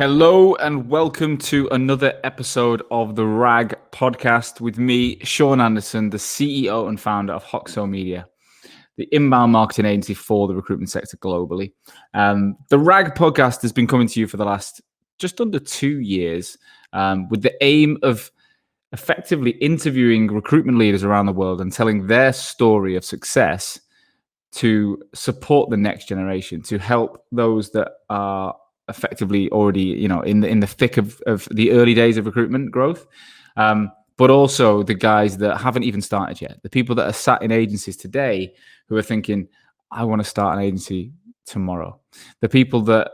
Hello and welcome to another episode of the RAG podcast with me, Sean Anderson, the CEO and founder of Hoxo Media, the inbound marketing agency for the recruitment sector globally. The RAG podcast has been coming to you for the last just under 2 years with the aim of effectively interviewing recruitment leaders around the world and telling their story of success to support the next generation, to help those that are effectively already, in the thick of the early days of recruitment growth, but also the guys that haven't even started yet, the people that are sat in agencies today who are thinking, I want to start an agency tomorrow, the people that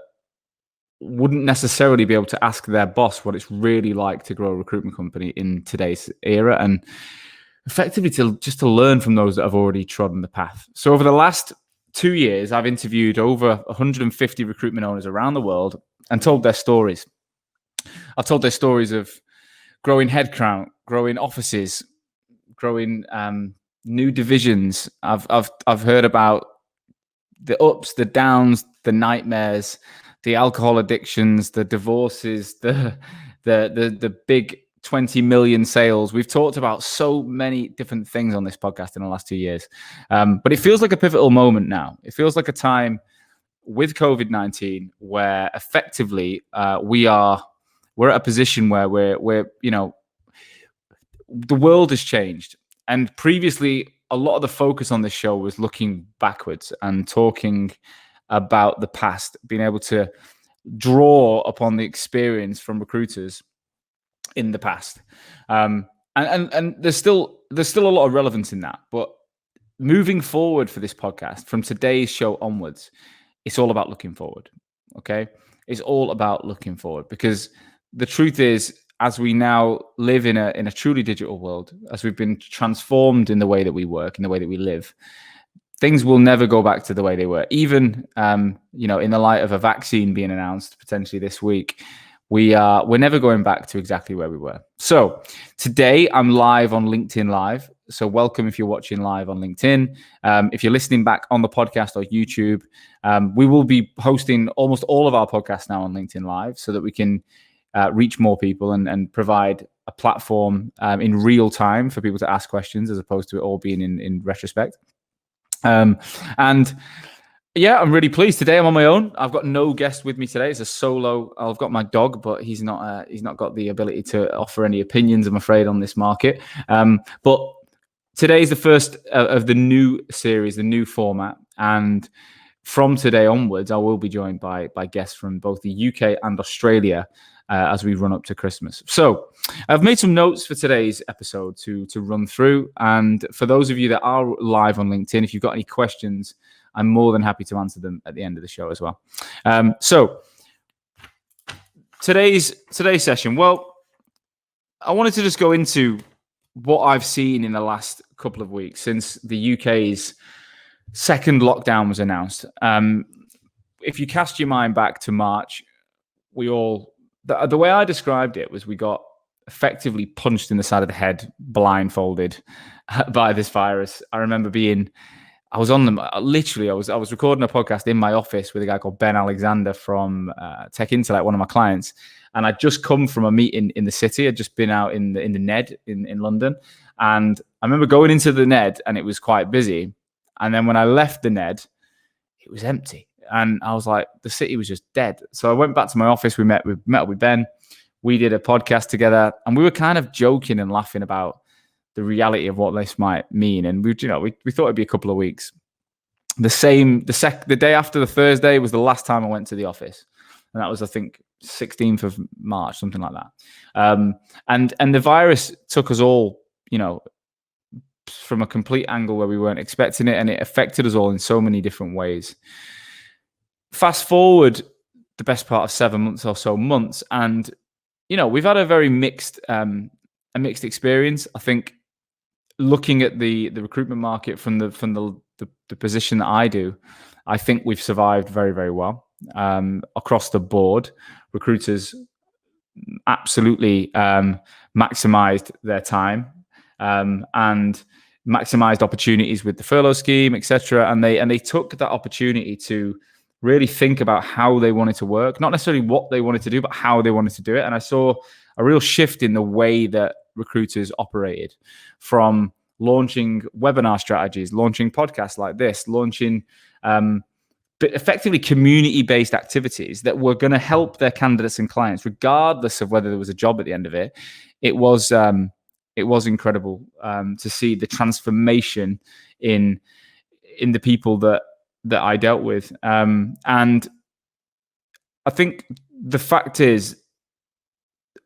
wouldn't necessarily be able to ask their boss what it's really like to grow a recruitment company in today's era, and effectively to learn from those that have already trodden the path. So over the last 2 years, I've interviewed over 150 recruitment owners around the world and told their stories. I've told their stories of growing headcount, growing offices, growing new divisions. I've heard about the ups, the downs, the nightmares, the alcohol addictions, the divorces, the big 20 million sales. We've talked about so many different things on this podcast in the last 2 years. But it feels like a pivotal moment now. It feels like a time with COVID-19 where effectively we're at a position where we're the world has changed. And previously, a lot of the focus on this show was looking backwards and talking about the past, being able to draw upon the experience from recruiters in the past, and there's still a lot of relevance in that. But moving forward for this podcast, from today's show onwards, it's all about looking forward. Okay, it's all about looking forward, because the truth is, as we now live in a truly digital world, as we've been transformed in the way that we work, in the way that we live, things will never go back to the way they were. Even in the light of a vaccine being announced potentially this week, we're never going back to exactly where we were. So today I'm live on LinkedIn Live. So welcome if you're watching live on LinkedIn. If you're listening back on the podcast or YouTube, we will be hosting almost all of our podcasts now on LinkedIn Live so that we can reach more people and provide a platform in real time for people to ask questions, as opposed to it all being in retrospect. Yeah, I'm really pleased. Today I'm on my own. I've got no guest with me today. It's a solo. I've got my dog, but he's not got the ability to offer any opinions, I'm afraid, on this market. But today is the first of the new series, the new format. And from today onwards, I will be joined by guests from both the UK and Australia as we run up to Christmas. So I've made some notes for today's episode to run through. And for those of you that are live on LinkedIn, if you've got any questions, I'm more than happy to answer them at the end of the show as well. So today's session, well, I wanted to just go into what I've seen in the last couple of weeks since the UK's second lockdown was announced. If you cast your mind back to March, the way I described it was we got effectively punched in the side of the head, blindfolded by this virus. I remember I was on them. Literally, I was recording a podcast in my office with a guy called Ben Alexander from Tech Intellect, one of my clients, and I'd just come from a meeting in the city. I'd just been out in the Ned in London, and I remember going into the Ned, and it was quite busy. And then when I left the Ned, it was empty, and I was like, the city was just dead. So I went back to my office. We met up with Ben. We did a podcast together, and we were kind of joking and laughing about the reality of what this might mean. And we thought it'd be a couple of weeks. The day after the Thursday was the last time I went to the office. And that was, I think, 16th of March, something like that. And the virus took us all, from a complete angle where we weren't expecting it. And it affected us all in so many different ways. Fast forward the best part of 7 months or so months. And, we've had a very mixed experience. I think, looking at the recruitment market from the position that I do, I think we've survived very, very well across the board. Recruiters absolutely maximized their time and maximized opportunities with the furlough scheme, etc. And they took that opportunity to really think about how they wanted to work, not necessarily what they wanted to do, but how they wanted to do it. And I saw a real shift in the way that recruiters operated, from launching webinar strategies, launching podcasts like this, launching but effectively community-based activities that were going to help their candidates and clients, regardless of whether there was a job at the end of it. It was incredible to see the transformation in the people that I dealt with. And I think the fact is,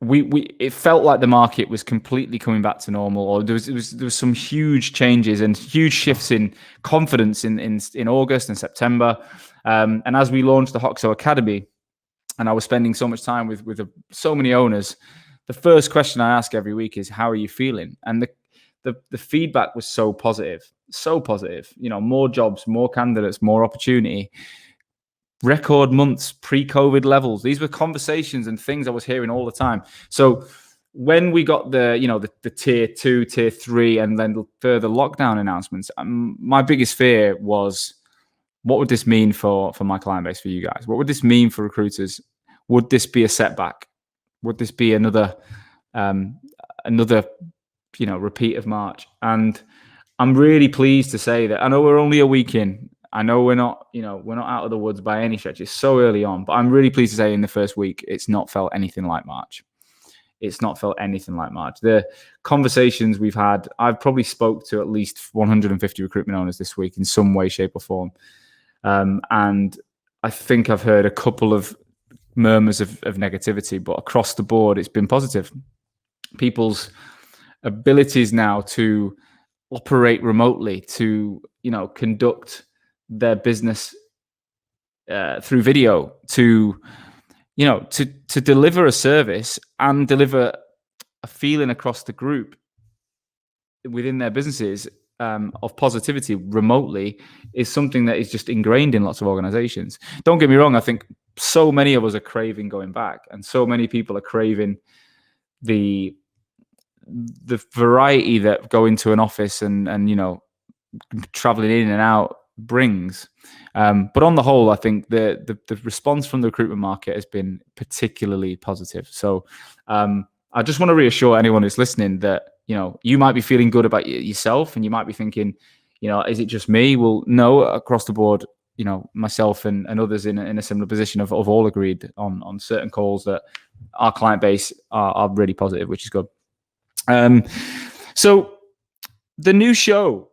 it felt like the market was completely coming back to normal, or there was some huge changes and huge shifts in confidence in August and September. And as we launched the Hoxo Academy, and I was spending so much time with so many owners, the first question I ask every week is, how are you feeling? And the feedback was so positive. More jobs, more candidates, more opportunity. Record months, pre-COVID levels. These were conversations and things I was hearing all the time. So when we got the tier 2, tier 3, and then further lockdown announcements, my biggest fear was, what would this mean for my client base, for you guys? What would this mean for recruiters? Would this be a setback? Would this be another repeat of March? And I'm really pleased to say that, I know we're only a week in. I know we're not out of the woods by any stretch. It's so early on, but I'm really pleased to say in the first week, it's not felt anything like March. It's not felt anything like March. The conversations we've had, I've probably spoke to at least 150 recruitment owners this week in some way, shape, or form. And I think I've heard a couple of murmurs of negativity, but across the board, it's been positive. People's abilities now to operate remotely, to conduct their business through video, to deliver a service and deliver a feeling across the group within their businesses of positivity remotely, is something that is just ingrained in lots of organizations. Don't get me wrong, I think so many of us are craving going back, and so many people are craving the variety that going to an office and traveling in and out brings. But on the whole, I think the response from the recruitment market has been particularly positive. So I just want to reassure anyone who's listening that you might be feeling good about yourself, and you might be thinking, is it just me? Well, no, across the board, myself and others in a similar position have all agreed on certain calls that our client base are really positive, which is good. So the new show,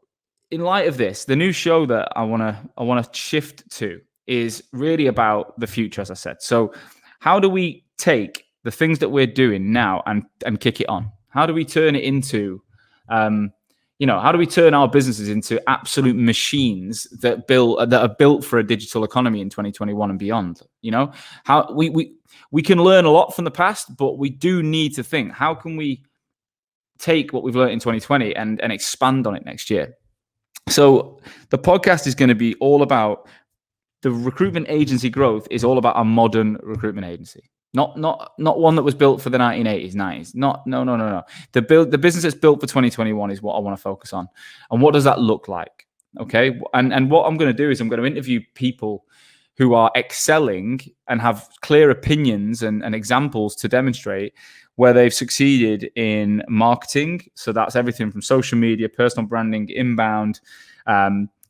in light of this, the new show that I want to shift to is really about the future, as I said. So how do we take the things that we're doing now and kick it on? How do we turn it into, how do we turn our businesses into absolute machines that are built for a digital economy in 2021 and beyond? How we can learn a lot from the past, but we do need to think, how can we take what we've learned in 2020 and expand on it next year? So the podcast is going to be all about the recruitment agency growth, is all about a modern recruitment agency. Not one that was built for the 1980s, 90s. No. The business that's built for 2021 is what I want to focus on. And what does that look like? Okay. And what I'm going to do is I'm going to interview people who are excelling and have clear opinions and examples to demonstrate where they've succeeded in marketing. So that's everything from social media, personal branding, inbound,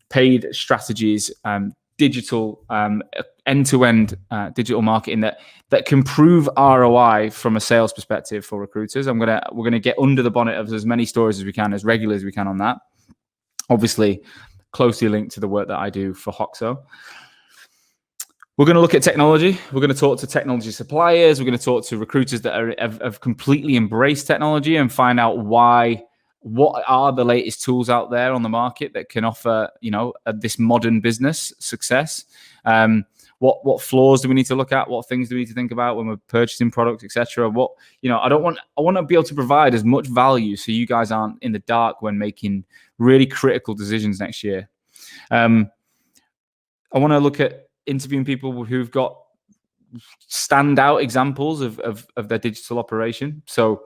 paid strategies, digital, end-to-end digital marketing that can prove ROI from a sales perspective for recruiters. We're gonna get under the bonnet of as many stories as we can, as regular as we can on that. Obviously, closely linked to the work that I do for Hoxo. We're going to look at technology. We're going to talk to technology suppliers. We're going to talk to recruiters that have completely embraced technology and find out what are the latest tools out there on the market that can offer, this modern business success. What flaws do we need to look at? What things do we need to think about when we're purchasing products, etc. I want to be able to provide as much value so you guys aren't in the dark when making really critical decisions next year. I want to look at interviewing people who've got standout examples of their digital operation. So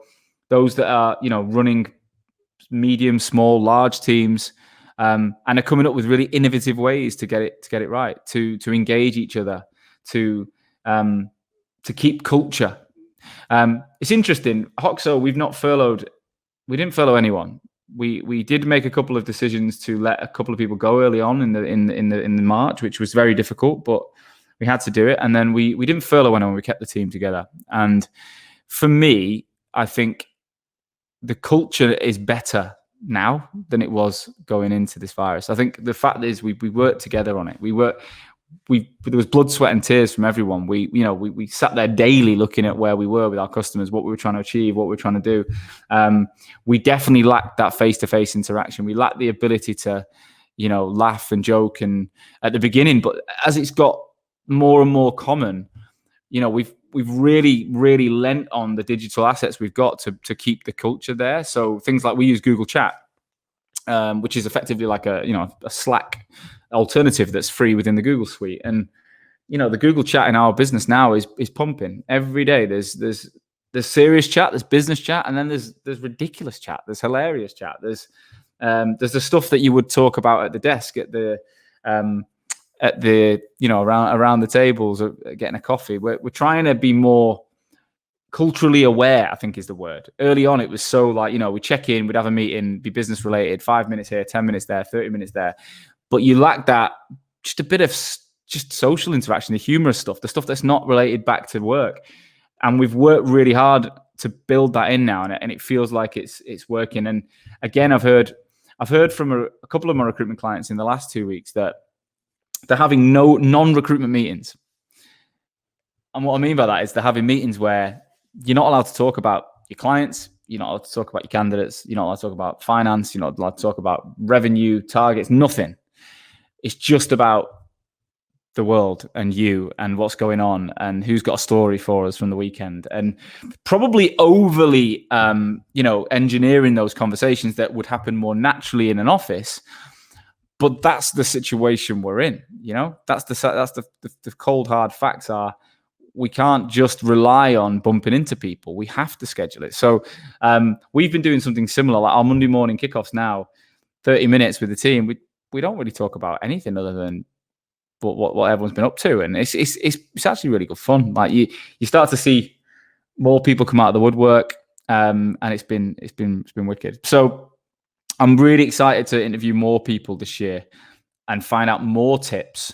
those that are, running medium, small, large teams, and are coming up with really innovative ways to get it right, to engage each other, to keep culture. It's interesting. Hoxo, we didn't furlough anyone. We did make a couple of decisions to let a couple of people go early on in March, which was very difficult, but we had to do it. And then we didn't furlough anyone. We kept the team together. And for me, I think the culture is better now than it was going into this virus. I think the fact is we worked together on it. There was blood, sweat, and tears from everyone. We sat there daily looking at where we were with our customers, what we were trying to achieve, what we were trying to do. We definitely lacked that face-to-face interaction. We lacked the ability to, laugh and joke and at the beginning. But as it's got more and more common, we've really, really lent on the digital assets we've got to keep the culture there. So things like we use Google Chat, which is effectively like a Slack alternative that's free within the Google suite. And the Google Chat in our business now is pumping every day. There's serious chat, there's business chat, and then there's ridiculous chat, there's hilarious chat, there's the stuff that you would talk about at the desk, at the around the tables, getting a coffee. We're trying to be more culturally aware, I think is the word. Early on, it was so like, we check in, we'd have a meeting, be business related, 5 minutes here, 10 minutes there, 30 minutes there. But you lack that, just a bit of just social interaction, the humorous stuff, the stuff that's not related back to work. And we've worked really hard to build that in now, and it feels like it's working. And again, I've heard from a couple of my recruitment clients in the last 2 weeks that they're having no non-recruitment meetings. And what I mean by that is they're having meetings where you're not allowed to talk about your clients, you're not allowed to talk about your candidates, you're not allowed to talk about finance, you're not allowed to talk about revenue, targets, nothing. It's just about the world and you and what's going on and who's got a story for us from the weekend, and probably overly, engineering those conversations that would happen more naturally in an office. But that's the situation we're in. That's the cold hard facts are we can't just rely on bumping into people. We have to schedule it. So we've been doing something similar, like our Monday morning kickoffs now, 30 minutes with the team. We don't really talk about anything other than what everyone's been up to, and it's actually really good fun. Like you start to see more people come out of the woodwork, and it's been wicked. So I'm really excited to interview more people this year and find out more tips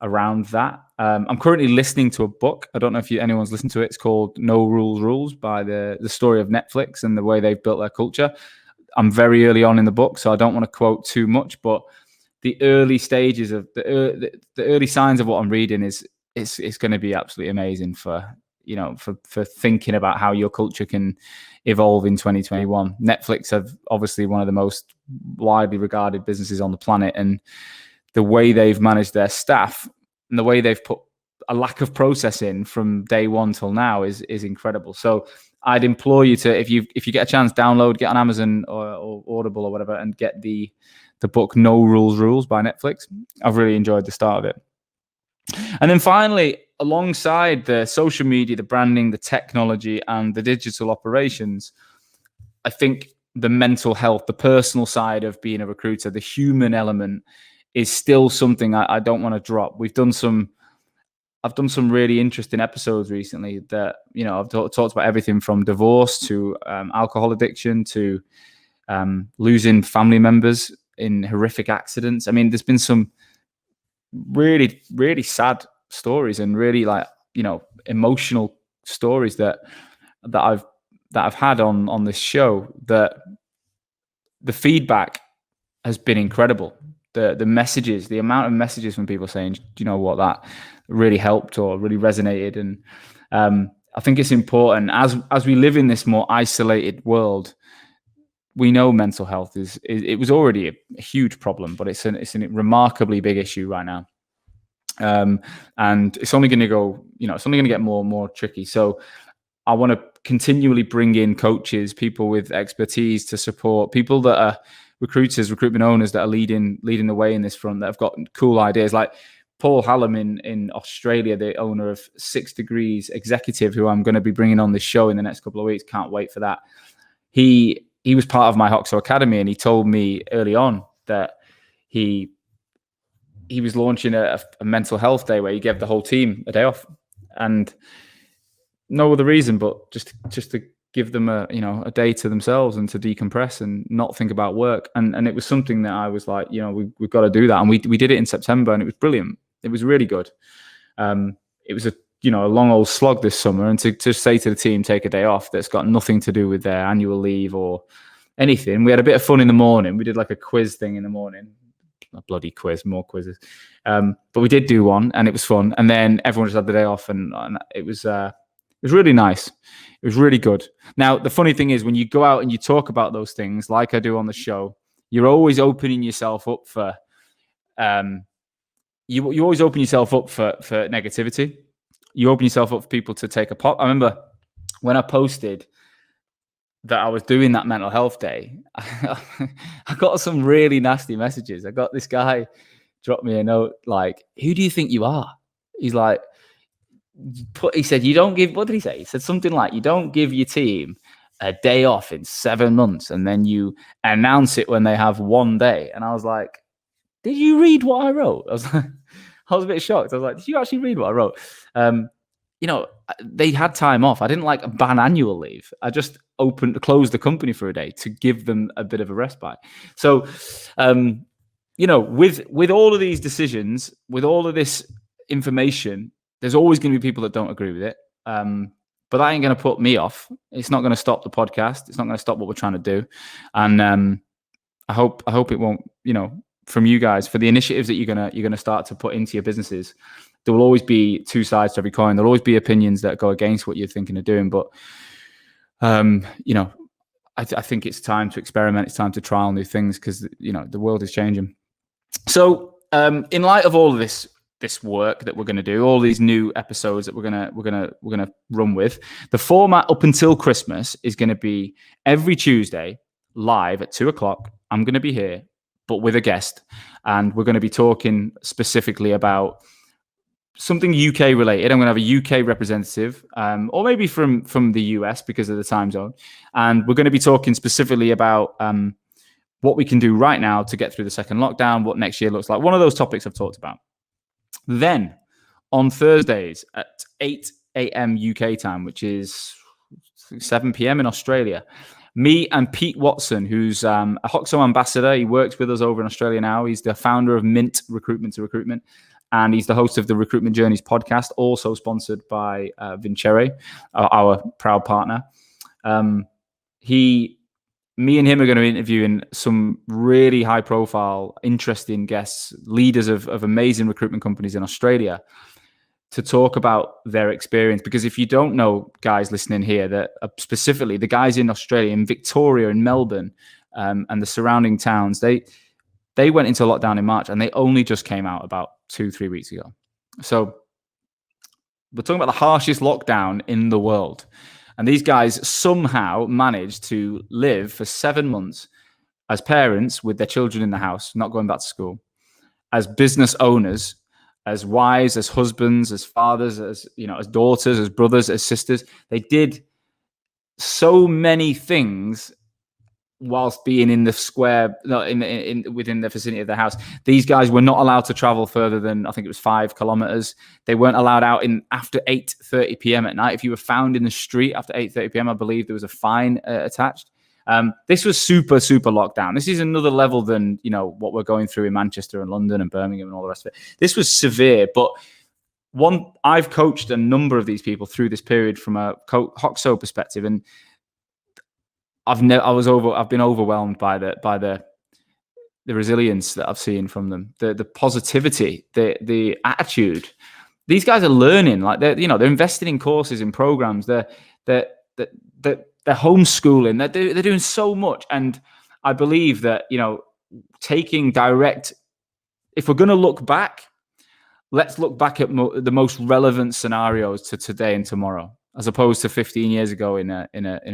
around that. I'm currently listening to a book. I don't know if anyone's listened to it. It's called No Rules by the story of Netflix and the way they've built their culture. I'm very early on in the book, so I don't want to quote too much, but the early stages of the early signs of what I'm reading is going to be absolutely amazing for thinking about how your culture can evolve in 2021. Netflix have obviously one of the most widely regarded businesses on the planet, and the way they've managed their staff and the way they've put a lack of process in from day one till now is incredible. So I'd implore you to, if you get a chance, get on Amazon or Audible or whatever, and get the book No Rules by Netflix. I've really enjoyed the start of it. And then finally, alongside the social media, the branding, the technology, and the digital operations, I think the mental health, the personal side of being a recruiter, the human element is still something I don't want to drop. I've done some really interesting episodes recently that, I've talked about everything from divorce to alcohol addiction to losing family members in horrific accidents. I mean, there's been some really, really sad stories and really emotional stories that I've had on this show, that the feedback has been incredible. The messages, the amount of messages from people saying, do you know what, that really helped or really resonated. And I think it's important as we live in this more isolated world. We know mental health it was already a huge problem, but it's a remarkably big issue right now. And it's only going to go, it's only going to get more and more tricky. So I want to continually bring in coaches, people with expertise to support people that are recruiters, recruitment owners that are leading the way in this front, that have got cool ideas. Like Paul Hallam in Australia, the owner of 6 Degrees Executive, who I'm going to be bringing on this show in the next couple of weeks. Can't wait for that. He was part of my Hoxo Academy, and he told me early on that he was launching a mental health day where he gave the whole team a day off, and no other reason but just to give them a day to themselves and to decompress and not think about work. And it was something that I was like, we've got to do that. And we did it in September, and it was brilliant. It was really good. It was a long old slog this summer, and to say to the team, take a day off that's got nothing to do with their annual leave or anything. We had a bit of fun in the morning. We did like a quiz thing in the morning. A bloody quiz, more quizzes. But we did do one, and it was fun. And then everyone just had the day off, and it was really nice. It was really good. Now, the funny thing is, when you go out and you talk about those things, like I do on the show, you're always opening yourself up for, you always open yourself up for negativity. You open yourself up for people to take a pop. I remember when I posted that I was doing that mental health day, I got some really nasty messages. I got this guy drop me a note like, "Who do you think you are?" He's like, he said, "You don't give," what did he say? He said something like, "You don't give your team a day off in 7 months, and then you announce it when they have one day." And I was like, "Did you read what I wrote?" I was a bit shocked. I was like, "Did you actually read what I wrote?" They had time off. I didn't like ban annual leave. I just closed the company for a day to give them a bit of a respite. So, with all of these decisions, with all of this information, there's always going to be people that don't agree with it. But that ain't going to put me off. It's not going to stop the podcast. It's not going to stop what we're trying to do. And I hope it won't, from you guys, for the initiatives that you're gonna start to put into your businesses, there will always be two sides to every coin. There'll always be opinions that go against what you're thinking of doing. But I think it's time to experiment. It's time to trial new things, because the world is changing. So in light of all of this work that we're going to do, all these new episodes that we're gonna run with, the format up until Christmas is going to be every Tuesday live at 2:00. I'm going to be here, but with a guest, and we're going to be talking specifically about something UK related. I'm going to have a UK representative, or maybe from the US because of the time zone, and we're going to be talking specifically about what we can do right now to get through the second lockdown, what next year looks like. One of those topics I've talked about. Then on Thursdays at 8 a.m. UK time, which is 7 p.m. in Australia, me and Pete Watson, who's a Hoxo ambassador. He works with us over in Australia now. He's the founder of Mint Recruitment to Recruitment, and he's the host of the Recruitment Journeys podcast, also sponsored by Vincere, our proud partner. Me and him are going to be interviewing some really high-profile, interesting guests, leaders of amazing recruitment companies in Australia, to talk about their experience. Because if you don't know, guys listening here, that specifically the guys in Australia, in Victoria, in Melbourne, and the surrounding towns, they went into lockdown in March, and they only just came out about 2-3 weeks ago. So we're talking about the harshest lockdown in the world. And these guys somehow managed to live for 7 months as parents with their children in the house, not going back to school, as business owners, as wives, as husbands, as fathers, as daughters, as brothers, as sisters. They did so many things whilst being in the square, within the vicinity of the house. These guys were not allowed to travel further than, I think it was 5 kilometers. They weren't allowed out after 8:30 p.m. at night. If you were found in the street after 8:30 p.m., I believe there was a fine attached. This was super, super lockdown. This is another level than, what we're going through in Manchester and London and Birmingham and all the rest of it. This was severe, but I've coached a number of these people through this period from a Hoxo perspective, and I've been overwhelmed by the resilience that I've seen from them, the positivity, the attitude. These guys are learning, like they're investing in courses, in programs. They're homeschooling. They're doing so much, and I believe that taking direct. If we're going to look back, let's look back at the most relevant scenarios to today and tomorrow, as opposed to 15 years ago in a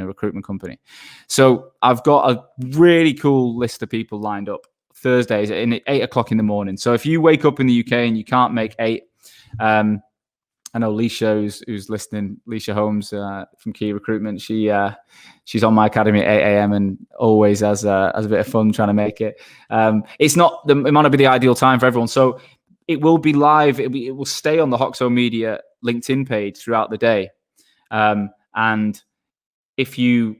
recruitment company. So I've got a really cool list of people lined up Thursdays at 8:00 in the morning. So if you wake up in the UK and you can't make 8, I know Leisha, who's listening, Leisha Holmes from Key Recruitment. She's on my academy at 8 a.m. and always has a bit of fun trying to make it. It might not be the ideal time for everyone, so it will be live. It will stay on the Hoxo Media LinkedIn page throughout the day. And if you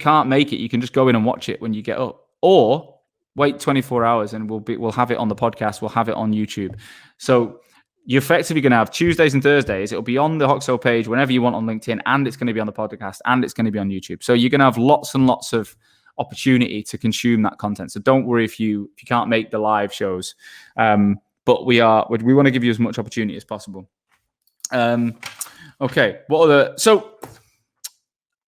can't make it, you can just go in and watch it when you get up, or wait 24 hours and we'll have it on the podcast. We'll have it on YouTube. So you're effectively going to have Tuesdays and Thursdays. It'll be on the Hoxo page whenever you want on LinkedIn, and it's going to be on the podcast, and it's going to be on YouTube. So you're going to have lots and lots of opportunity to consume that content. So don't worry if you can't make the live shows. But we want to give you as much opportunity as possible. Okay. So I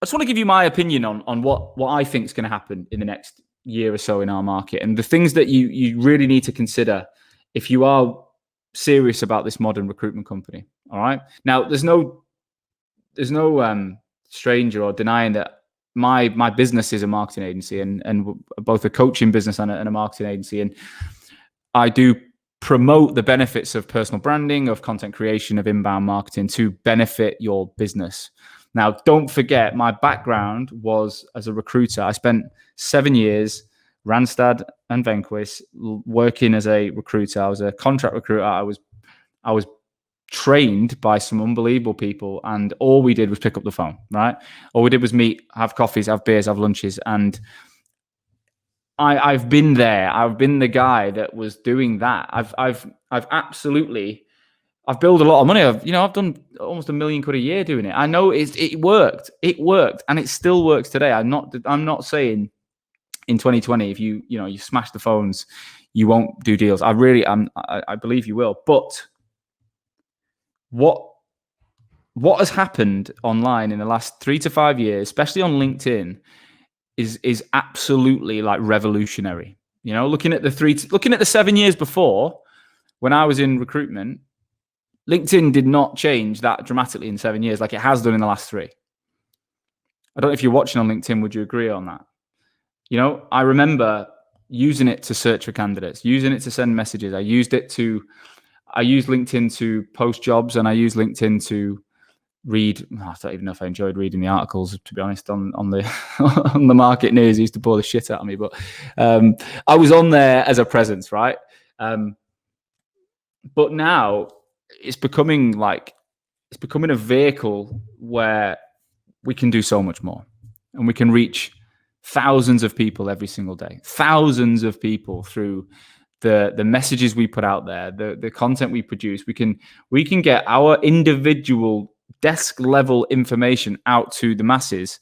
just want to give you my opinion on what I think is going to happen in the next year or so in our market, and the things that you really need to consider if you are serious about this modern recruitment company. All right. Now, there's no stranger or denying that my business is a marketing agency, and both a coaching business and a marketing agency, and I do promote the benefits of personal branding, of content creation, of inbound marketing to benefit your business. Now, don't forget, my background was as a recruiter. I spent 7 years, Randstad and Venquis, working as a recruiter. I was a contract recruiter. I was trained by some unbelievable people, and all we did was pick up the phone, right? All we did was meet, have coffees, have beers, have lunches, and I've been there. I've been the guy that was doing that. I've built a lot of money. I've done almost $1 million a year doing it. I know it worked. It worked, and it still works today. I'm not saying in 2020, if you smash the phones, you won't do deals. I believe you will. But what has happened online in the last 3 to 5 years, especially on LinkedIn, is absolutely like revolutionary. Looking at the 7 years before, when I was in recruitment, LinkedIn did not change that dramatically in 7 years like it has done in the last 3. I don't know if you're watching on LinkedIn, would you agree on that? I remember using it to search for candidates, using it to send messages. I used LinkedIn to post jobs, and I used LinkedIn to read. I don't even know if I enjoyed reading the articles, to be honest, on the on the market news. It used to bore the shit out of me, but I was on there as a presence, right? But now it's becoming a vehicle where we can do so much more, and we can reach thousands of people every single day, thousands of people through the messages we put out there, the content we produce. We can get our individual desk level information out to the masses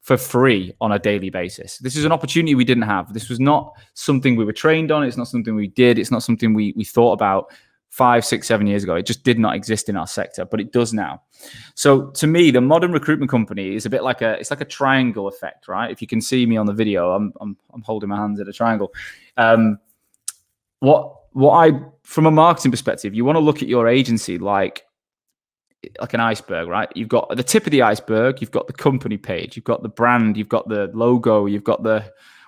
for free on a daily basis. This is an opportunity we didn't have. This was not something we were trained on. It's not something we did. It's not something we thought about 5, 6, 7 years ago. It just did not exist in our sector, but it does now. So to me, the modern recruitment company is a bit like a triangle effect, right? If you can see me on the video, I'm holding my hands at a triangle. From a marketing perspective, you want to look at your agency like an iceberg, right? You've got the tip of the iceberg, you've got the company page, you've got the brand, you've got the logo, you've got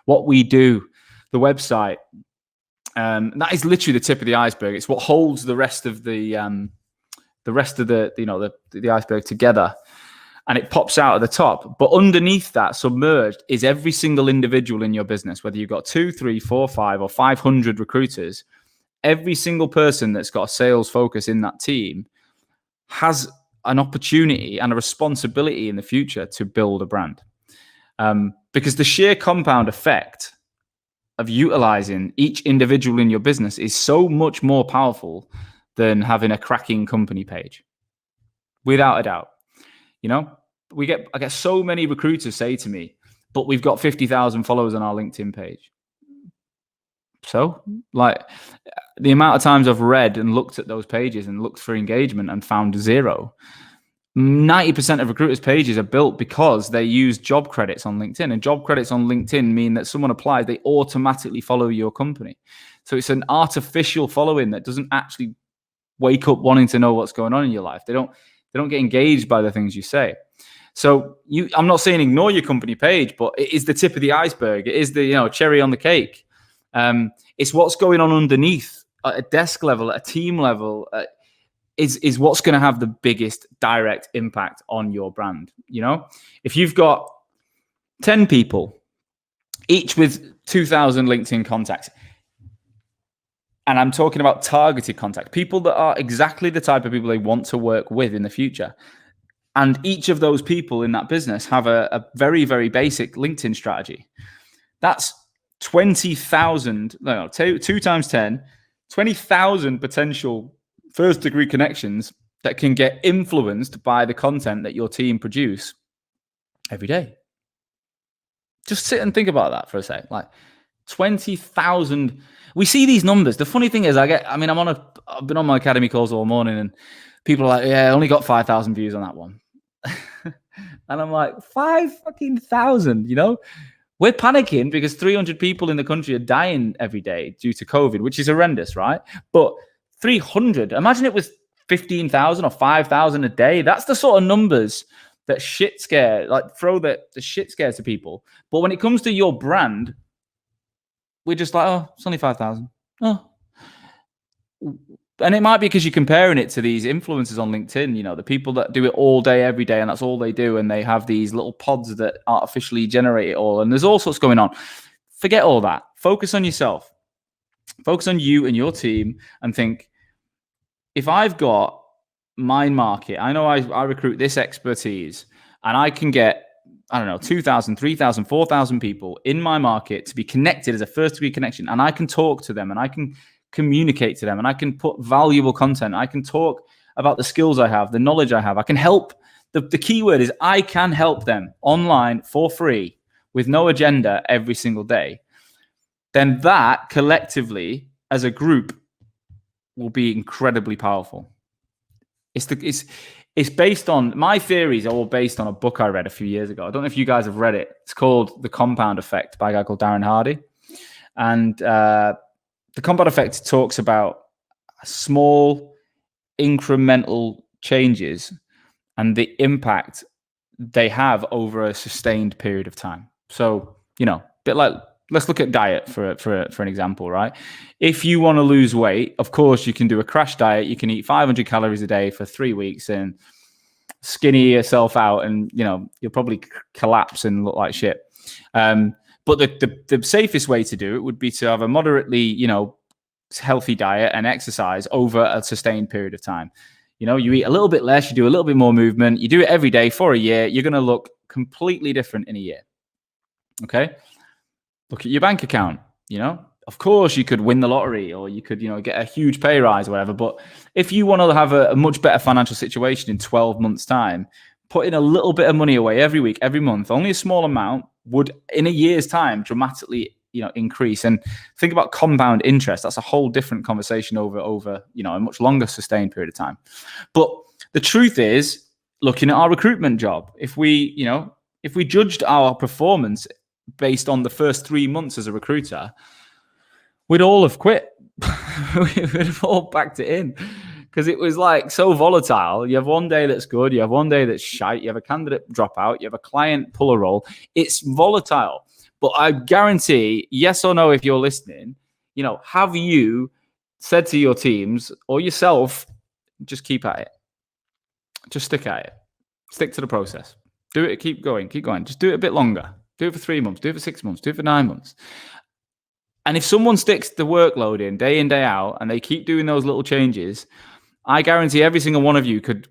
what we do, the website. That is literally the tip of the iceberg. It's what holds the rest of the iceberg together, and it pops out at the top. But underneath that, submerged, is every single individual in your business. Whether you've got 2, 3, 4, 5, or 500 recruiters, every single person that's got a sales focus in that team has an opportunity and a responsibility in the future to build a brand, because the sheer compound effect of utilizing each individual in your business is so much more powerful than having a cracking company page, without a doubt. I get so many recruiters say to me, but we've got 50,000 followers on our LinkedIn page. So, the amount of times I've read and looked at those pages and looked for engagement and found 0. 90% of recruiters' pages are built because they use job credits on LinkedIn, and job credits on LinkedIn mean that someone applies, they automatically follow your company. So it's an artificial following that doesn't actually wake up wanting to know what's going on in your life. They don't get engaged by the things you say. So I'm not saying ignore your company page, but it is the tip of the iceberg. It is the cherry on the cake. It's what's going on underneath at a desk level, at a team level, is what's going to have the biggest direct impact on your brand. You know, if you've got 10 people, each with 2,000 LinkedIn contacts, and I'm talking about targeted contact, people that are exactly the type of people they want to work with in the future. And each of those people in that business have a very, very basic LinkedIn strategy. That's 20,000, no, 2 times 10, 20,000 potential first degree connections that can get influenced by the content that your team produce every day. Just sit and think about that for a sec. Like 20,000. We see these numbers. The funny thing is, I've been on my academy calls all morning, and people are like, yeah, I only got 5,000 views on that one. And I'm like, 5,000, you know? We're panicking because 300 people in the country are dying every day due to COVID, which is horrendous, right? But 300, imagine it was 15,000 or 5,000 a day. That's the sort of numbers that shit scare, like throw the shit scares to people. But when it comes to your brand, we're just like, oh, it's only 5,000. Oh. And it might be because you're comparing it to these influencers on LinkedIn, you know, the people that do it all day, every day, and that's all they do. And they have these little pods that artificially generate it all. And there's all sorts going on. Forget all that. Focus on yourself. Focus on you and your team and think, if I've got my market, I know I recruit this expertise, and I can get, I don't know, 2,000, 3,000, 4,000 people in my market to be connected as a first degree connection. And I can talk to them, and I can communicate to them, and I can put valuable content. I can talk about the skills I have, the knowledge I have. I can help. The key word is I can help them online for free with no agenda every single day. Then that collectively as a group will be incredibly powerful. It's based on, my theories are all based on a book I read a few years ago. I don't know if you guys have read it. It's called The Compound Effect by a guy called Darren Hardy. And the Compound Effect talks about small incremental changes and the impact they have over a sustained period of time. So, you know, a bit like, let's look at diet for an example, right? If you want to lose weight, of course, you can do a crash diet. You can eat 500 calories a day for 3 weeks and skinny yourself out, and, you know, you'll probably collapse and look like shit. But the safest way to do it would be to have a moderately, you know, healthy diet and exercise over a sustained period of time. You know, you eat a little bit less, you do a little bit more movement, you do it every day for a year, you're going to look completely different in a year. Okay? Look at your bank account, you know? Of course, you could win the lottery, or you could, you know, get a huge pay rise or whatever. But if you want to have a much better financial situation in 12 months' time, putting a little bit of money away every week, every month, only a small amount, would in a year's time dramatically, you know, increase. And think about compound interest. That's a whole different conversation over, you know, a much longer sustained period of time. But the truth is, looking at our recruitment job, if we judged our performance based on the first 3 months as a recruiter, we'd all have quit. We'd have all packed it in, because it was like so volatile. You have one day that's good, you have one day that's shite, you have a candidate drop out, you have a client pull a role. It's volatile. But I guarantee, yes or no, if you're listening, you know, have you said to your teams or yourself, just keep at it. Just stick at it. Stick to the process. Do it, keep going. Just do it a bit longer. Do it for 3 months, do it for 6 months, do it for 9 months. And if someone sticks the workload in, day out, and they keep doing those little changes, I guarantee every single one of you could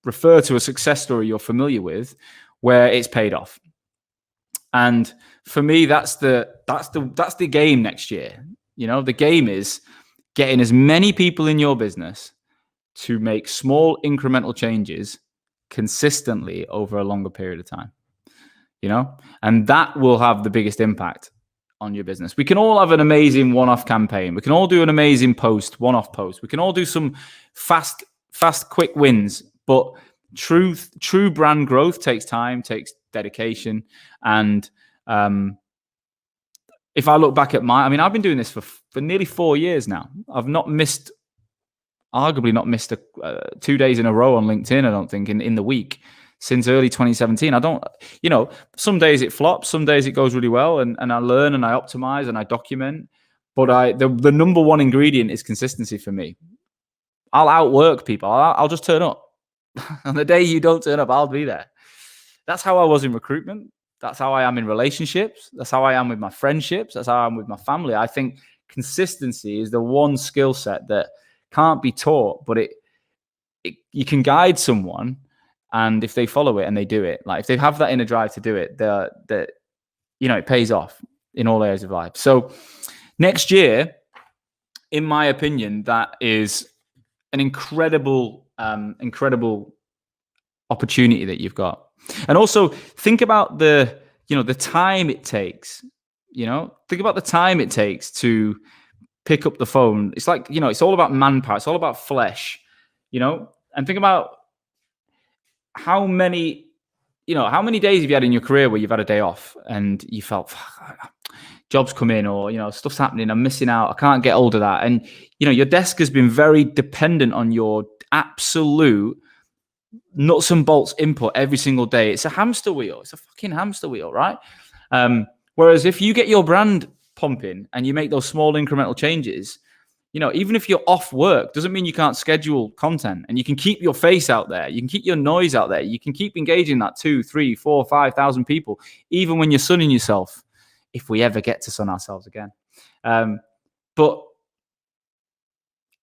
refer to a success story you're familiar with where it's paid off. And for me, that's the game next year. You know, the game is getting as many people in your business to make small incremental changes consistently over a longer period of time. You know, and that will have the biggest impact on your business. We can all have an amazing one-off campaign. We can all do an amazing one-off post. We can all do some fast, quick wins. But true brand growth takes time, takes dedication. And if I look back at I've been doing this for nearly 4 years now. I've arguably not missed 2 days in a row on LinkedIn, I don't think, in the week. Since early 2017, I don't, you know, some days it flops, some days it goes really well, and I learn and I optimize and I document. But the number one ingredient is consistency for me. I'll outwork people. I'll just turn up. On the day you don't turn up, I'll be there. That's how I was in recruitment. That's how I am in relationships. That's how I am with my friendships. That's how I am with my family. I think consistency is the one skill set that can't be taught, but you can guide someone, and if they follow it and they do it, like if they have that inner drive to do it, it pays off in all areas of life. So next year, in my opinion, that is an incredible opportunity that you've got. And also think about the time it takes. Think about the time it takes to pick up the phone. It's like, it's all about manpower. It's all about flesh, and think about how many days have you had in your career where you've had a day off and you felt, jobs come in, or, stuff's happening, I'm missing out, I can't get hold of that. And, your desk has been very dependent on your absolute nuts and bolts input every single day. It's a hamster wheel. It's a fucking hamster wheel, right? Whereas if you get your brand pumping and you make those small incremental changes, even if you're off work, doesn't mean you can't schedule content, and you can keep your face out there. You can keep your noise out there. You can keep engaging that 2, 3, 4, 5,000 people, even when you're sunning yourself, if we ever get to sun ourselves again. But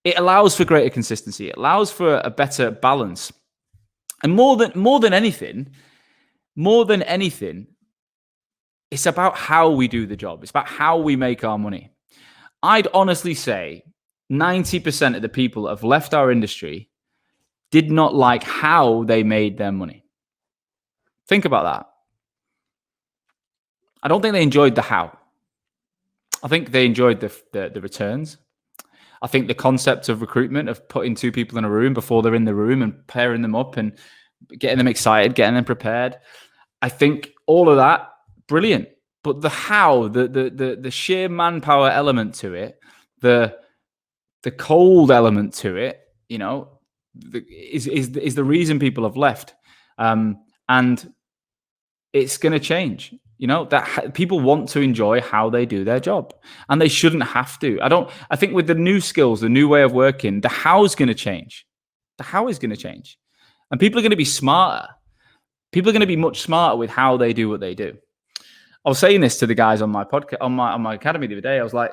it allows for greater consistency. It allows for a better balance. And more than anything, it's about how we do the job. It's about how we make our money. I'd honestly say 90% of the people that have left our industry did not like how they made their money. Think about that. I don't think they enjoyed the how. I think they enjoyed the returns. I think the concept of recruitment, of putting two people in a room before they're in the room and pairing them up and getting them excited, getting them prepared. I think all of that, brilliant. But the how, the sheer manpower element to it, the cold element to it, is the reason people have left. And it's going to change. That people want to enjoy how they do their job, and they shouldn't have to. I think with the new skills, the new way of working, the how is going to change. The how is going to change, and people are going to be smarter. People are going to be much smarter with how they do what they do. I was saying this to the guys on my podcast, on my academy the other day. I was like,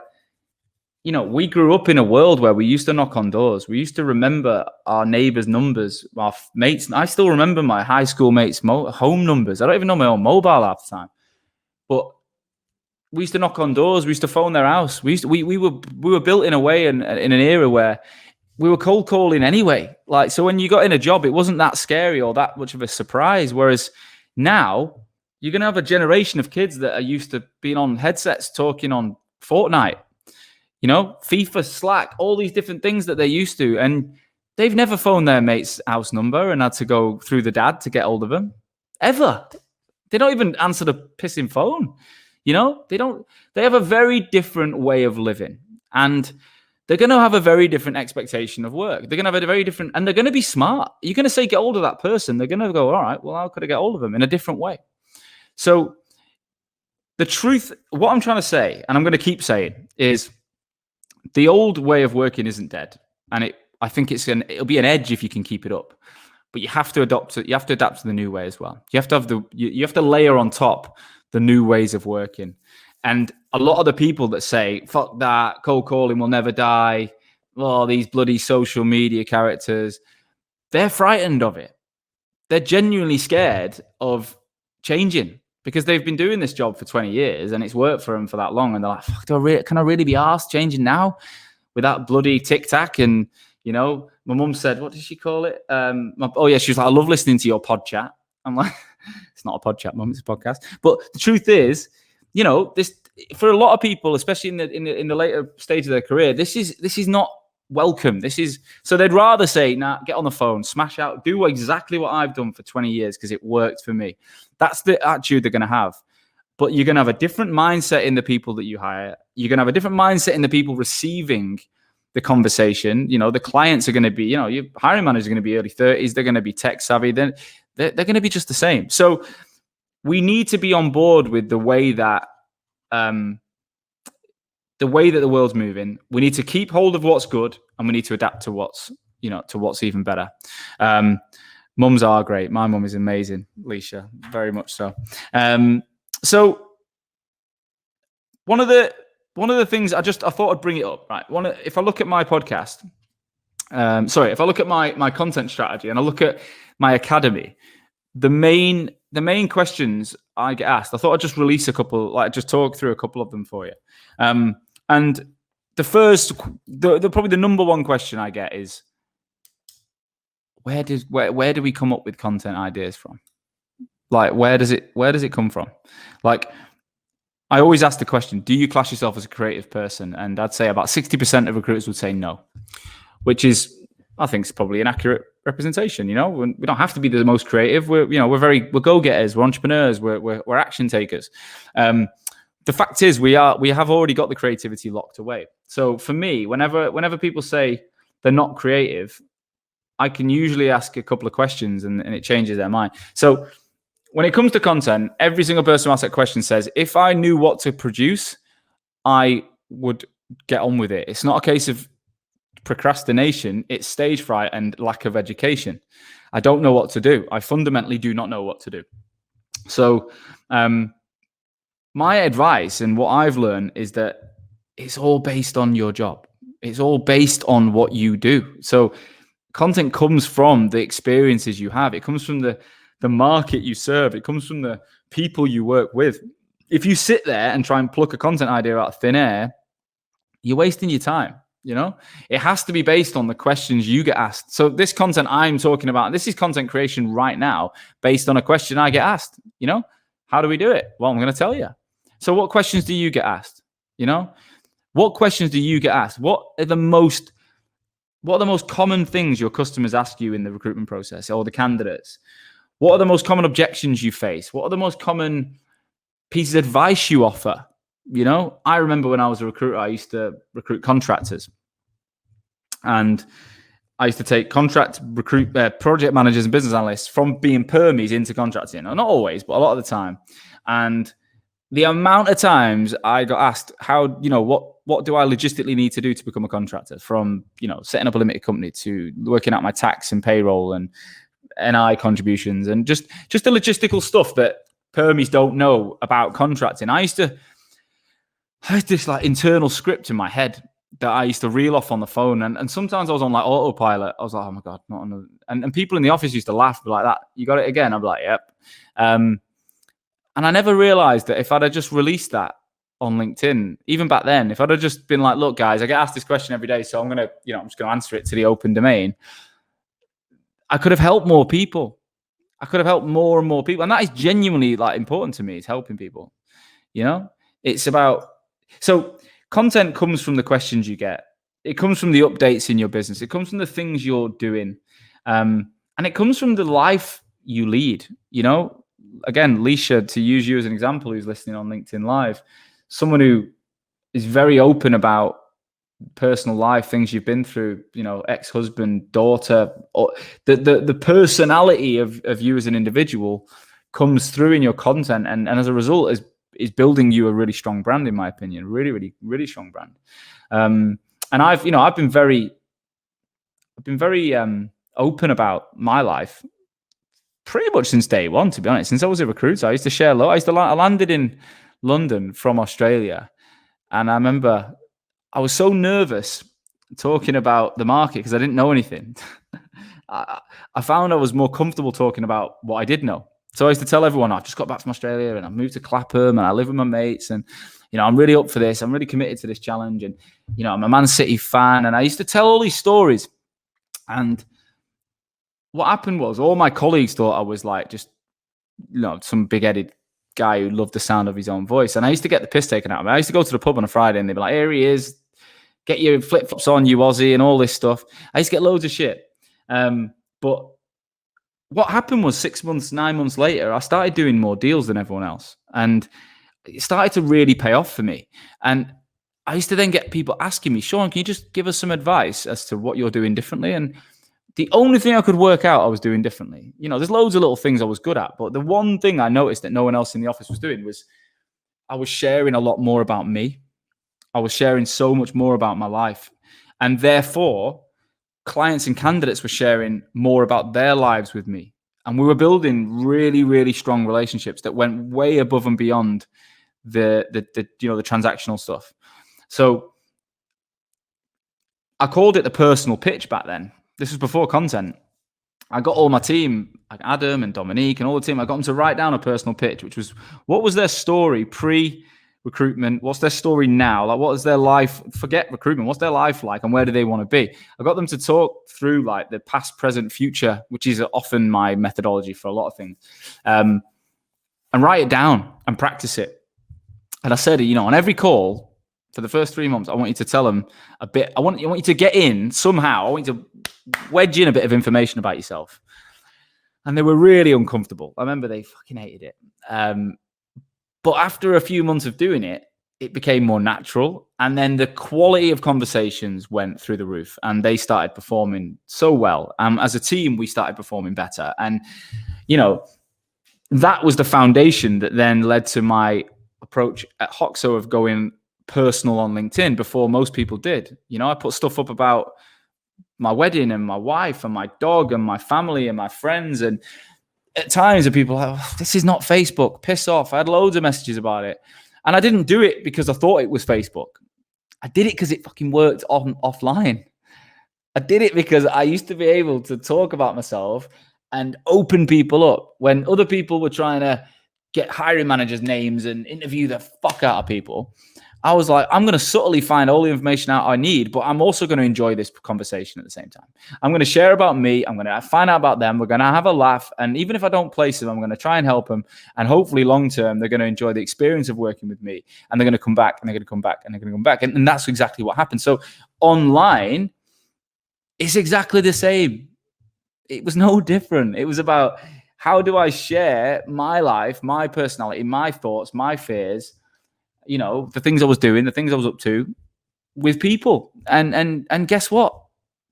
we grew up in a world where we used to knock on doors. We used to remember our neighbors' numbers, our mates. I still remember my high school mates' home numbers. I don't even know my own mobile half the time. But we used to knock on doors. We used to phone their house. We were built in a way in an era where we were cold calling anyway. Like, so when you got in a job, it wasn't that scary or that much of a surprise. Whereas now you're going to have a generation of kids that are used to being on headsets talking on Fortnite, FIFA, Slack, all these different things that they're used to. And they've never phoned their mate's house number and had to go through the dad to get hold of them. Ever. They don't even answer the pissing phone. They have a very different way of living. And they're going to have a very different expectation of work. They're going to have a very different, and they're going to be smart. You're going to say, get hold of that person. They're going to go, all right, well, how could I get hold of them in a different way? So the truth, what I'm trying to say, and I'm going to keep saying, is the old way of working isn't dead. And I think it'll be an edge if you can keep it up. But you have to adapt it. You have to adapt to the new way as well. You have to have you have to layer on top the new ways of working. And a lot of the people that say, fuck that, cold calling will never die, these bloody social media characters, they're frightened of it. They're genuinely scared of changing because they've been doing this job for 20 years and it's worked for them for that long. And they're like, fuck, can I really be asked changing now with that bloody tic-tac? And, my mum said, what did she call it? She was like, I love listening to your pod chat. I'm like, it's not a pod chat, mum, it's a podcast. But the truth is, this for a lot of people, especially in the later stage of their career, this is not welcome. So they'd rather say, nah, get on the phone, smash out, do exactly what I've done for 20 years because it worked for me. That's the attitude they're going to have. But you're going to have a different mindset in the people that you hire. You're going to have a different mindset in the people receiving the conversation. The clients are going to be, your hiring managers are going to be early 30s. They're going to be tech savvy. Then they're going to be just the same. So we need to be on board with the way that the world's moving. We need to keep hold of what's good, and we need to adapt to what's to what's even better. Mums are great. My mum is amazing, Leisha, very much so. So one of the things I thought I'd bring it up, right? If I look at my podcast, if I look at my content strategy and I look at my academy, the main questions I get asked, I thought I'd just release a couple, just talk through a couple of them for you. And the first, probably the number one question I get is, where do we come up with content ideas from? Where does it come from? I always ask the question, do you class yourself as a creative person? And I'd say about 60% of recruiters would say no, which is, I think, is probably an accurate representation. We don't have to be the most creative. We're go-getters, we're entrepreneurs, we're action takers. The fact is, we have already got the creativity locked away. So for me, whenever people say they're not creative, I can usually ask a couple of questions and it changes their mind. So when it comes to content, every single person who asks that question says, if I knew what to produce, I would get on with it. It's not a case of procrastination, it's stage fright and lack of education. I don't know what to do. I fundamentally do not know what to do. So my advice and what I've learned is that it's all based on your job. It's all based on what you do. So content comes from the experiences you have. It comes from the market you serve. It comes from the people you work with. If you sit there and try and pluck a content idea out of thin air, you're wasting your time. It has to be based on the questions you get asked. So this content I'm talking about, this is content creation right now based on a question I get asked. How do we do it? Well, I'm going to tell you. So what questions do you get asked? What questions do you get asked? What are the most common things your customers ask you in the recruitment process, or the candidates? What are the most common objections you face? What are the most common pieces of advice you offer? I remember when I was a recruiter, I used to recruit contractors, and I used to take project managers and business analysts from being permies into contracting. Not always, but a lot of the time. And the amount of times I got asked, what do I logistically need to do to become a contractor? From, setting up a limited company to working out my tax and payroll and NI contributions and just the logistical stuff that permies don't know about contracting. I had this internal script in my head that I used to reel off on the phone. And sometimes I was on autopilot. I was like, oh my God, not another. And people in the office used to laugh, like, that, you got it again? I'm like, yep. And I never realized that if I'd have just released that on LinkedIn, even back then, if I'd have just been like, look, guys, I get asked this question every day, so I'm just going to answer it to the open domain, I could have helped more people. I could have helped more and more people. And that is genuinely important to me, is helping people. It's about, so content comes from the questions you get. It comes from the updates in your business. It comes from the things you're doing. And it comes from the life you lead. Again, Leisha, to use you as an example, who's listening on LinkedIn Live, someone who is very open about personal life, things you've been through, ex-husband, daughter, or the personality of you as an individual comes through in your content, and as a result is building you a really strong brand, in my opinion. Really, really, really strong brand. And I've been very open about my life pretty much since day one, to be honest. Since I was a recruiter, I used to share a lot. I landed in London from Australia, and I remember I was so nervous talking about the market because I didn't know anything. I found I was more comfortable talking about what I did know. So I used to tell everyone, I've just got back from Australia and I moved to Clapham and I live with my mates, and I'm really up for this. I'm really committed to this challenge, and I'm a Man City fan. And I used to tell all these stories. And what happened was, all my colleagues thought I was just some big-headed guy who loved the sound of his own voice. And I used to get the piss taken out of me. I used to go to the pub on a Friday and they'd be like, here he is, get your flip-flops on, you Aussie, and all this stuff. I used to get loads of shit. But what happened was 6 months, 9 months later, I started doing more deals than everyone else. And it started to really pay off for me. And I used to then get people asking me, Sean, can you just give us some advice as to what you're doing differently? And the only thing I could work out I was doing differently, there's loads of little things I was good at, but the one thing I noticed that no one else in the office was doing was I was sharing a lot more about me. I was sharing so much more about my life. And therefore, clients and candidates were sharing more about their lives with me. And we were building really, really strong relationships that went way above and beyond the transactional stuff. So I called it the personal pitch back then. This was before content. I got all my team, like Adam and Dominique and all the team, I got them to write down a personal pitch, which was what was their story pre-recruitment? What's their story now? Like, what is their life? Forget recruitment. What's their life like and where do they want to be? I got them to talk through like the past, present, future, which is often my methodology for a lot of things, and write it down and practice it. And I said, on every call, for the first 3 months, I want you to tell them a bit. I want you to get in somehow. I want you to wedge in a bit of information about yourself. And they were really uncomfortable. I remember they fucking hated it. But after a few months of doing it, it became more natural. And then the quality of conversations went through the roof and they started performing so well. As a team, we started performing better. And, that was the foundation that then led to my approach at Hoxo of going personal on LinkedIn before most people did. I put stuff up about my wedding and my wife and my dog and my family and my friends. And at times, people are like, oh, this is not Facebook, piss off. I had loads of messages about it. And I didn't do it because I thought it was Facebook. I did it because it fucking worked offline. I did it because I used to be able to talk about myself and open people up when other people were trying to get hiring managers' names and interview the fuck out of people. I was like, I'm going to subtly find all the information out I need, but I'm also going to enjoy this conversation at the same time. I'm going to share about me. I'm going to find out about them. We're going to have a laugh. And even if I don't place them, I'm going to try and help them. And hopefully long-term, they're going to enjoy the experience of working with me. And they're going to come back and they're going to come back and they're going to come back. And that's exactly what happened. So online, it's exactly the same. It was no different. It was about how do I share my life, my personality, my thoughts, my fears, the things I was doing, the things I was up to with people. And guess what?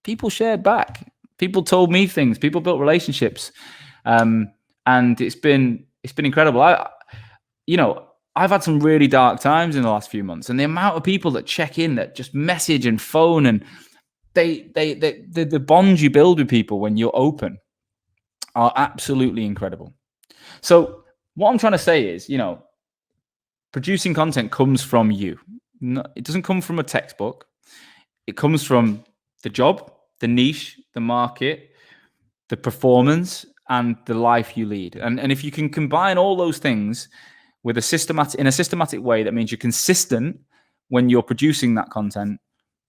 People shared back. People told me things. People built relationships. And it's been incredible. I've had some really dark times in the last few months, and the amount of people that check in, that just message and phone, and the bonds you build with people when you're open are absolutely incredible. So what I'm trying to say is, producing content comes from you. It doesn't come from a textbook. It comes from the job, the niche, the market, the performance, and the life you lead. And if you can combine all those things in a systematic way, that means you're consistent when you're producing that content,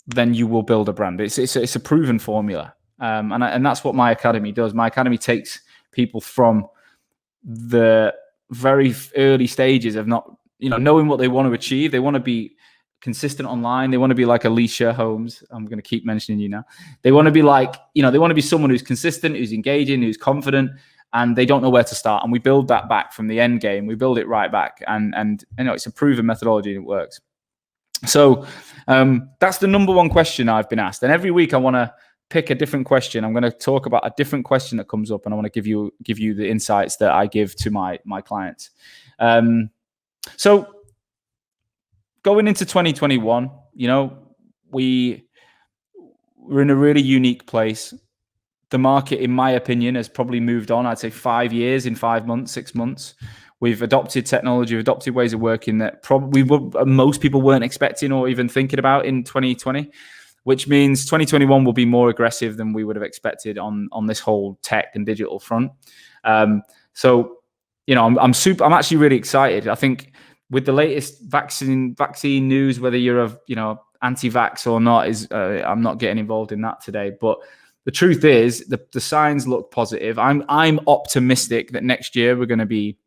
then you will build a brand. It's a proven formula. And that's what my academy does. My academy takes people from the very early stages of not, knowing what they want to achieve. They want to be consistent online. They want to be like Alicia Holmes. I'm going to keep mentioning you now. They want to be like, they want to be someone who's consistent, who's engaging, who's confident, and they don't know where to start. And we build that back from the end game. We build it right back. And it's a proven methodology and it works. So that's the number one question I've been asked. And every week I want to pick a different question. I'm going to talk about a different question that comes up, and I want to give you the insights that I give to my clients. So going into 2021, we're in a really unique place. The market, in my opinion, has probably moved on, I'd say 5 years in 5 months, 6 months. We've adopted technology, we've adopted ways of working that probably most people weren't expecting or even thinking about in 2020, which means 2021 will be more aggressive than we would have expected on this whole tech and digital front. So, I'm actually really excited. I think with the latest vaccine news, whether you're anti-vax or not, I'm not getting involved in that today. But the truth is, the signs look positive. I'm optimistic that next year we're going to be,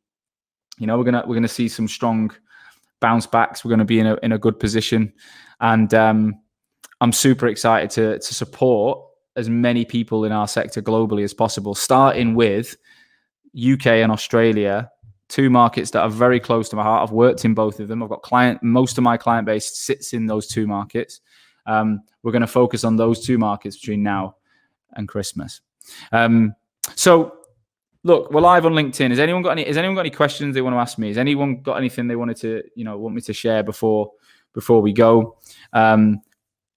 we're going to see some strong bounce backs. We're going to be in a good position, and I'm super excited to support as many people in our sector globally as possible, starting with UK and Australia, two markets that are very close to my heart. I've worked in both of them. I've got most of my client base sits in those two markets. We're going to focus on those two markets between now and Christmas. So look, we're live on LinkedIn. Has anyone got any questions they want to ask me? Has anyone got anything they wanted to, want me to share before we go?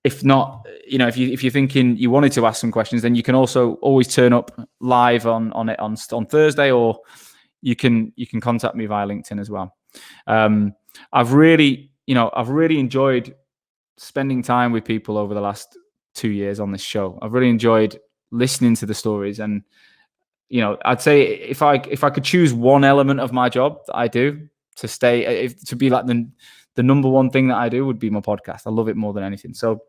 if not, if you're thinking you wanted to ask some questions, then you can also always turn up live on Thursday, or you can contact me via LinkedIn as well. I've really enjoyed spending time with people over the last 2 years on this show. I've really enjoyed listening to the stories, and I'd say if I could choose one element of my job that I do to be like the number one thing that I do, would be my podcast. I love it more than anything. So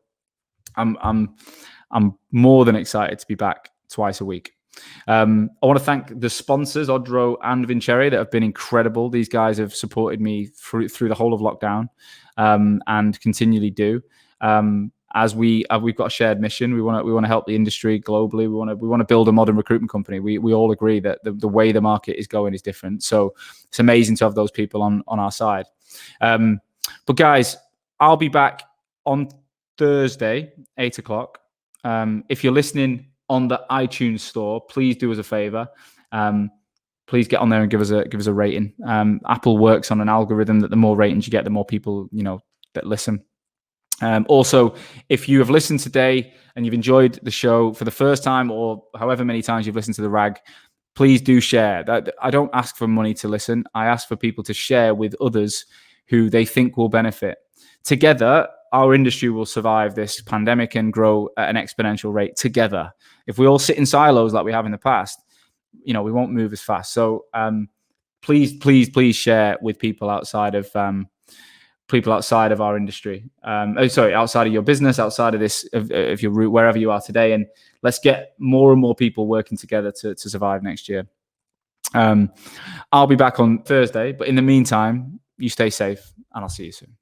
I'm more than excited to be back twice a week. I want to thank the sponsors, Odro and Vincere, that have been incredible. These guys have supported me through the whole of lockdown, and continually do. As we've got a shared mission. We want to help the industry globally. We want to build a modern recruitment company. We all agree that the way the market is going is different. So it's amazing to have those people on our side. But guys, I'll be back on Thursday, 8:00. If you're listening on the iTunes store, please do us a favor. Please get on there and give us a rating. Apple works on an algorithm that the more ratings you get, the more people that listen. Also, if you have listened today and you've enjoyed the show for the first time, or however many times you've listened to the RAG, please do share. I don't ask for money to listen. I ask for people to share with others who they think will benefit. Together, our industry will survive this pandemic and grow at an exponential rate together. If we all sit in silos like we have in the past, we won't move as fast. So please share with people outside of our industry. Outside of your business, outside of this, of your route, wherever you are today. And let's get more and more people working together to survive next year. I'll be back on Thursday, but in the meantime, you stay safe, and I'll see you soon.